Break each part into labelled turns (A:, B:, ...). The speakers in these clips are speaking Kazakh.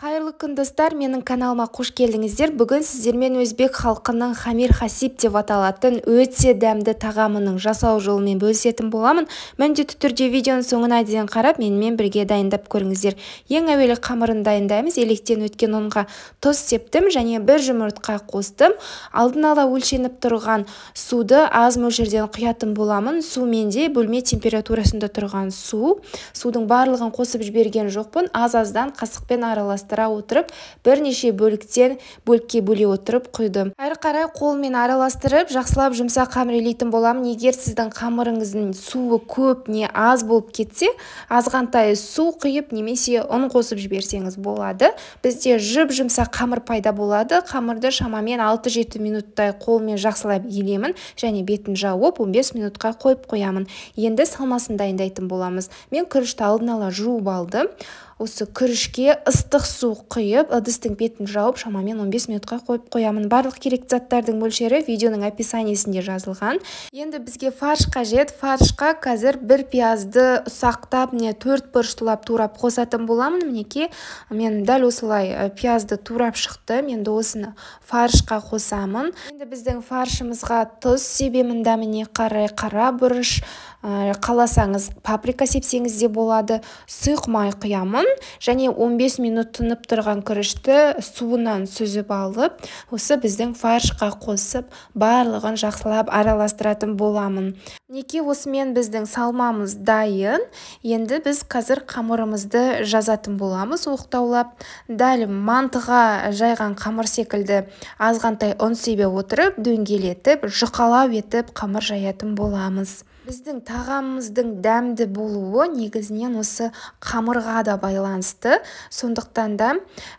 A: Қайырлы күн достар, менің каналыма қош келдіңіздер. Бүгін сіздермен өзбек халқының хамир хасиб деп аталатын өте дәмді тағамының жасау жолымен бөлісетін боламын. Міндетті түрде видеоның соңына дейін қарап, менімен бірге дайындап көріңіздер. Ең әуелі қамырын дайындаймыз. Електен өткен ұнға тұз септім және бір жұмыртқа қостым. Алдын ала өлшеніп тұрған суды аз мөлшерден құятын боламын. Су менде бөлме температурасында тұрған су. Судың барлығын қосып жіберген жоқпын. Аз-аздан қасықпен араластыра отырып, бірнеше бөлікке бөле отырып құйдым. Әрі қарай қолмен араластырып, жақсылап жұмсақ қамыр илейтін боламын. Егер сіздің қамырыңыздың суы көп не аз болып кетсе, азғантай су құйып немесе ұн қосып жіберсеңіз болады. Бізде жұп-жұмсақ қамыр пайда болады. Қамырды шамамен 6-7 минуттай қолмен жақсылап илемін және бетін жауып 15 минутқа қойып қоямын. Енді салмасын дайындайтын боламыз. Мен күрішті алдын ала жуып алдым. Осы күрішке ыстық су құйып, ыдыстың бетін жауып, шамамен 15 минутқа қойып қоямын. Барлық керекті заттардың мөлшері видеоның описаниесінде жазылған. Енді бізге фарш қажет. Фаршқа қазір бір пиязды ұсақтап, 4 бұрыштылап турап қосатын боламын. Мінекей, мен дәл осылай пиязды турап шықтым. Енді осыны фаршқа қосамын. Енді біздің фаршымызға тұз себемін, дәміне қарай қара бұрыш, қаласаңыз паприка сепсеңіз де болады. Сұйық май құямын және 15 минут тұнып тұрған күрішті суынан сүзіп алып, осы біздің фаршқа қосып, барлығын жақсылап араластыратын боламын. Неке осымен біздің салмамыз дайын. Енді біз қазір қамырымызды жазатын боламыз оқтаулап. Дәл мантыға жайған қамыр секілді азғантай ұн себе отырып, дөңгелетіп, жұқалау етіп қамыр жаятын боламыз. Біздің тағамымыздың дәмді болуы негізінен осы қамырға да байланысты. Сондықтан да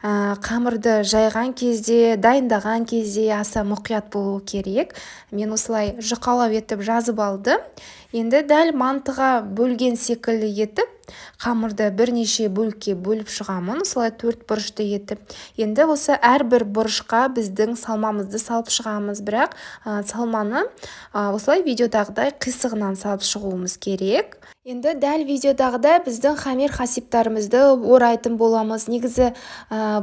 A: қамырды жайған кезде, дайындаған кезде аса мұқият болу керек. Мен осылай жұқалау етіп жазып алдым. Енді дәл мантыға бөлген секілді етіп, қамырды бірнеше бөлікке бөліп шығамын, осылай 4 бұрышты етіп. Енді осы әрбір бұрышқа біздің салмамызды салып шығамыз, бірақ салманы осылай видеодағыдай қисығынан салып шығуымыз керек. Енді дәл видеодағыдай біздің хамир хасибтарымызды орайтын боламыз. Негізі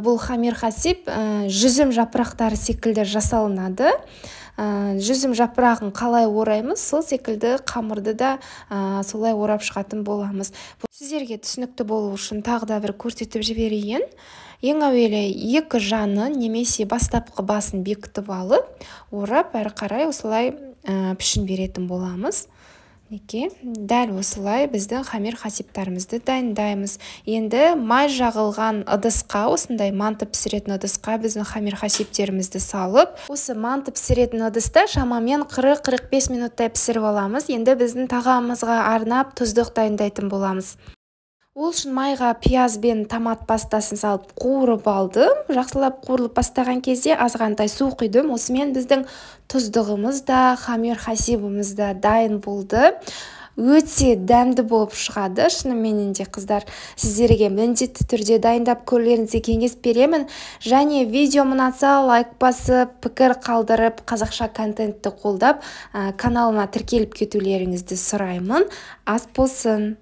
A: бұл хамир хасиб жүзім жапырақтары секілді жасалынады. Жүзім жапырағын қалай ораймыз, сол секілді қамырды да солай орап шығатын боламыз. Сіздерге түсінікті болу үшін тағы да бір көрсетіп жіберейін. Ең әуелі екі жанын немесе бастапқы басын бекітіп алып, орап әрі қарай осылай пішін беретін боламыз. Дәл осылай біздің хамир хасибтарымызды дайындаймыз. Енді май жағылған ыдысқа, осындай манты пісіретін ыдысқа біздің хамир хасибтерімізді салып, осы манты пісіретін ыдыста шамамен 40-45 минуттай пісіріп аламыз. Енді біздің тағамымызға арнап тұздық дайындайтын боламыз. Ол үшін майға пияз бен томат пастасын салып қуырып алдым. Жақсылап қуырылып бастаған кезде азғантай су құйдым. Осымен біздің тұздығымыз да, хамир хасибіміз де дайын болды. Өте дәмді болып шығады. Шынымен де қыздар, сіздерге міндетті түрде дайындап көрулеріңізге кеңес беремін. Және видео ұнаса лайк басып, пікір қалдырып, қазақша контентті қолдап, каналыма тіркеліп кетулеріңізді сұраймын. Ас болсын!